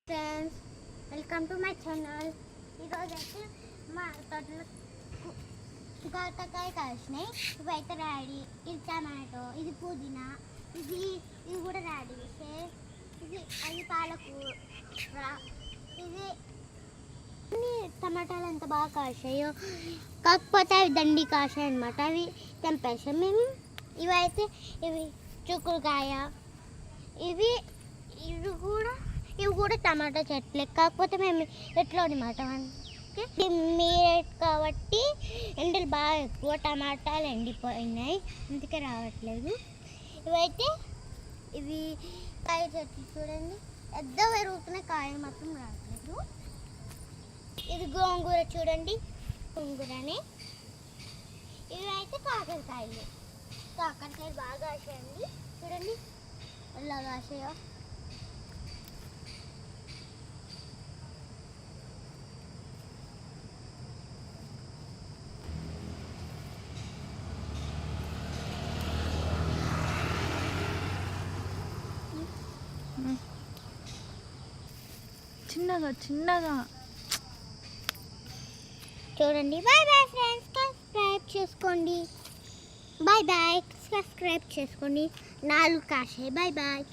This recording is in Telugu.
Friends, welcome to my channel. ఈరోజు అయితే మా తోటలో కాకరకాయ కాసినాయి. ఇవైతే రెడీ. ఇది టమాటో, ఇది పుదీనా, ఇది కూడా రెడీ. ఇది అది పాలకూర. ఇది టమాటాలు ఎంత బాగా కాసాయో, కాకపోతే అవి దండి కాసాయి అనమాట. అవి తెంపేసాం మేము. ఇవైతే ఇవి చుక్కుడుకాయ, ఇవి కూడా టమాటా చెట్లే, కాకపోతే మేము ఎట్లా అనమాట మీరేట్ కాబట్టి ఎండలు బాగా ఎక్కువ, టమాటాలు ఎండిపోయినాయి, అందుకే రావట్లేదు. ఇవైతే ఇవి కాయ చెట్లు చూడండి, పెద్ద పెరుగుతున్నాయి, కాయ మాత్రం రావట్లేదు. ఇది గోంగూర చూడండి, గోంగూరనే. ఇవి అయితే కాకరకాయలు బాగా కాసాయండి. చూడండి ఎలా కాసాయో. చిన్నగా చూడండి. బాయ్ బాయ్ ఫ్రెండ్స్, సబ్స్క్రైబ్ చేసుకోండి. బాయ్ బాయ్, సబ్స్క్రైబ్ చేసుకోండి. 4 కాసాయి. Bye bye.